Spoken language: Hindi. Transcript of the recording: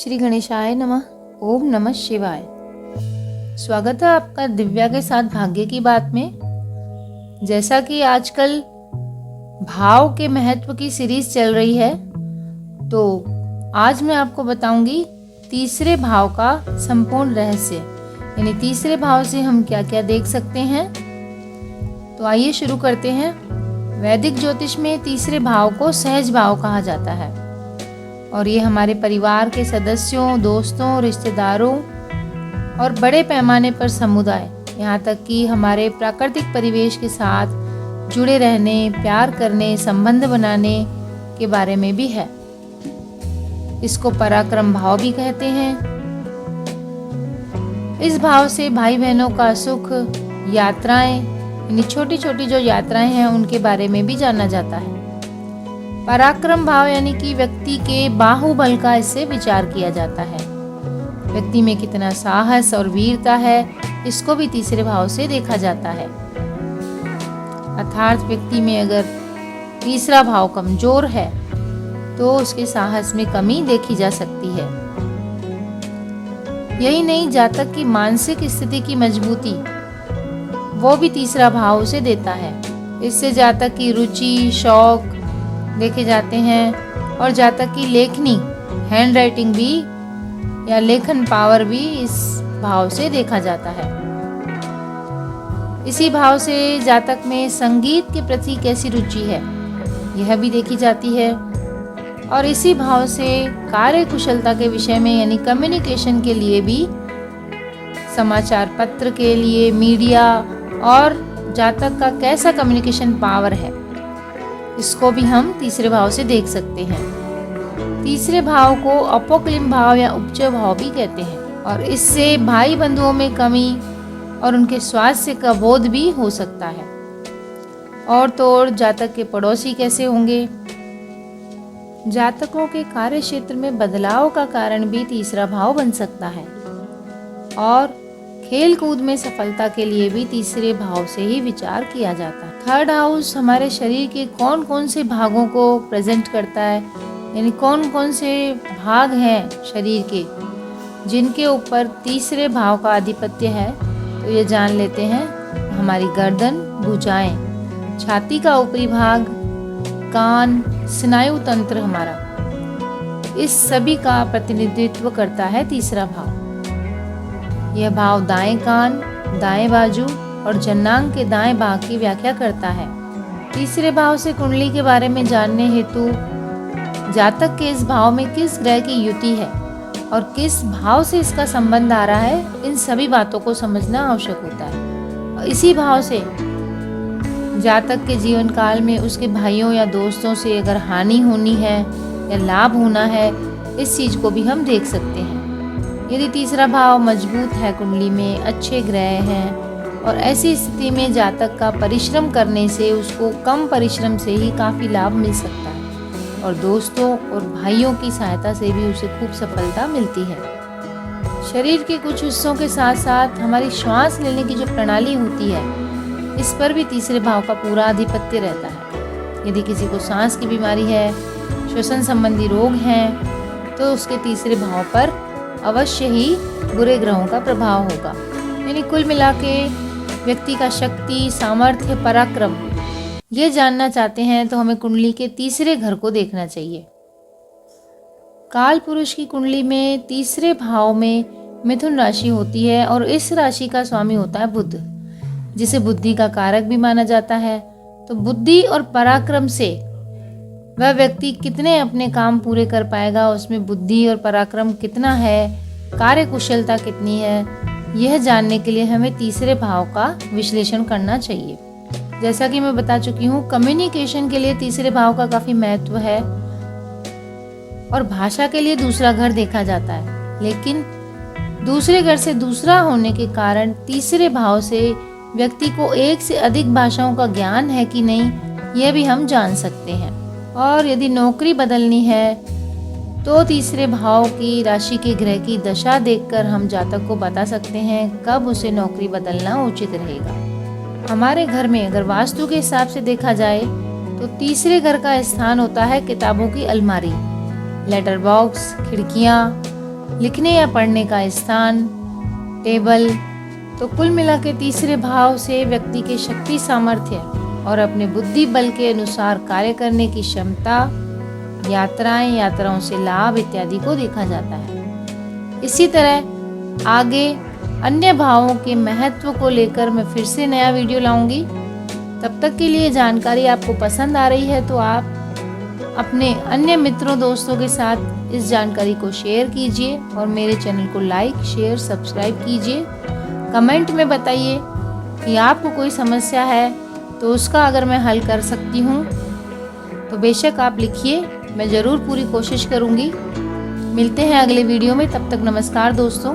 श्री गणेशाय नमः। ओम नमः शिवाय। स्वागत है आपका दिव्या के साथ भाग्य की बात में। जैसा कि आजकल भाव के महत्व की सीरीज चल रही है, तो आज मैं आपको बताऊंगी तीसरे भाव का संपूर्ण रहस्य, यानी तीसरे भाव से हम क्या क्या देख सकते हैं। तो आइए शुरू करते हैं। वैदिक ज्योतिष में तीसरे भाव को सहज भाव कहा जाता है और ये हमारे परिवार के सदस्यों, दोस्तों, रिश्तेदारों और बड़े पैमाने पर समुदाय, यहाँ तक कि हमारे प्राकृतिक परिवेश के साथ जुड़े रहने, प्यार करने, संबंध बनाने के बारे में भी है। इसको पराक्रम भाव भी कहते हैं। इस भाव से भाई बहनों का सुख, यात्राएं, यानी छोटी छोटी जो यात्राएं हैं उनके बारे में भी जाना जाता है। पराक्रम भाव यानी कि व्यक्ति के बाहुबल का इससे विचार किया जाता है। व्यक्ति में कितना साहस और वीरता है, इसको भी तीसरे भाव से देखा जाता है। अर्थात व्यक्ति में अगर तीसरा भाव कमजोर है तो उसके साहस में कमी देखी जा सकती है। यही नहीं, जातक की मानसिक स्थिति की मजबूती वो भी तीसरा भाव उसे देता है। इससे जातक की रुचि, शौक देखे जाते हैं और जातक की लेखनी, हैंड राइटिंग भी या लेखन पावर भी इस भाव से देखा जाता है। इसी भाव से जातक में संगीत के प्रति कैसी रुचि है, यह भी देखी जाती है। और इसी भाव से कार्य कुशलता के विषय में, यानी कम्युनिकेशन के लिए भी, समाचार पत्र के लिए, मीडिया और जातक का कैसा कम्युनिकेशन पावर है, इसको भी हम तीसरे भाव से देख सकते हैं। तीसरे भाव को अपोक्लिम भाव या उपचय भाव भी कहते हैं और इससे भाई बंधुओं में कमी और उनके स्वास्थ्य का बोध भी हो सकता है। और तो और जातक के पड़ोसी कैसे होंगे। जातकों के कार्य क्षेत्र में बदलाव का कारण भी तीसरा भाव बन सकता है और खेल कूद में सफलता के लिए भी तीसरे भाव से ही विचार किया जाता है। थर्ड हाउस हमारे शरीर के कौन कौन से भागों को प्रेजेंट करता है, यानी कौन कौन से भाग हैं शरीर के जिनके ऊपर तीसरे भाव का आधिपत्य है। तो ये जान लेते हैं। हमारी गर्दन, भुजाएं, छाती का ऊपरी भाग, कान, स्नायु तंत्र हमारा, इस सभी का प्रतिनिधित्व करता है तीसरा भाव। यह भाव दाएं कान, दाएं बाजू और जन्नांग के दाएं भाग की व्याख्या करता है। तीसरे भाव से कुंडली के बारे में जानने हेतु जातक के इस भाव में किस ग्रह की युति है और किस भाव से इसका संबंध आ रहा है, इन सभी बातों को समझना आवश्यक होता है। और इसी भाव से जातक के जीवन काल में उसके भाइयों या दोस्तों से अगर हानि होनी है या लाभ होना है, इस चीज को भी हम देख सकते हैं। यदि तीसरा भाव मजबूत है कुंडली में, अच्छे ग्रह हैं, और ऐसी स्थिति में जातक का परिश्रम करने से उसको कम परिश्रम से ही काफ़ी लाभ मिल सकता है और दोस्तों और भाइयों की सहायता से भी उसे खूब सफलता मिलती है। शरीर के कुछ हिस्सों के साथ साथ हमारी श्वास लेने की जो प्रणाली होती है, इस पर भी तीसरे भाव का पूरा आधिपत्य रहता है। यदि किसी को सांस की बीमारी है, श्वसन संबंधी रोग हैं, तो उसके तीसरे भाव पर अवश्य ही बुरे ग्रहों का प्रभाव होगा। यानी कुल मिला के व्यक्ति का शक्ति, सामर्थ्य, पराक्रम ये जानना चाहते हैं तो हमें कुंडली के तीसरे घर को देखना चाहिए। काल पुरुष की कुंडली में तीसरे भाव में मिथुन राशि होती है और इस राशि का स्वामी होता है बुध, जिसे बुद्धि का कारक भी माना जाता है। तो बुद्धि और पराक्रम से वह व्यक्ति कितने अपने काम पूरे कर पाएगा, उसमें बुद्धि और पराक्रम कितना है, कार्य कुशलता कितनी है, यह जानने के लिए हमें तीसरे भाव का विश्लेषण करना चाहिए। जैसा कि मैं बता चुकी हूँ, कम्युनिकेशन के लिए तीसरे भाव का काफी महत्व है और भाषा के लिए दूसरा घर देखा जाता है। लेकिन दूसरे घर से दूसरा होने के कारण तीसरे भाव से व्यक्ति को एक से अधिक भाषाओं का ज्ञान है कि नहीं, यह भी हम जान सकते हैं। और यदि नौकरी बदलनी है तो तीसरे भाव की राशि के ग्रह की दशा देखकर हम जातक को बता सकते हैं कब उसे नौकरी बदलना उचित रहेगा। हमारे घर में अगर वास्तु के हिसाब से देखा जाए तो तीसरे घर का स्थान होता है किताबों की अलमारी, लेटर बॉक्स, खिड़कियाँ, लिखने या पढ़ने का स्थान, टेबल। तो कुल मिला के तीसरे भाव से व्यक्ति के शक्ति, सामर्थ्य और अपने बुद्धि बल के अनुसार कार्य करने की क्षमता, यात्राएं, यात्राओं से लाभ इत्यादि को देखा जाता है। इसी तरह आगे अन्य भावों के महत्व को लेकर मैं फिर से नया वीडियो लाऊंगी। तब तक के लिए जानकारी आपको पसंद आ रही है तो आप अपने अन्य मित्रों, दोस्तों के साथ इस जानकारी को शेयर कीजिए और मेरे चैनल को लाइक, शेयर, सब्सक्राइब कीजिए। कमेंट में बताइए कि आपको कोई समस्या है तो उसका अगर मैं हल कर सकती हूँ तो बेशक आप लिखिए, मैं ज़रूर पूरी कोशिश करूँगी। मिलते हैं अगले वीडियो में, तब तक नमस्कार दोस्तों।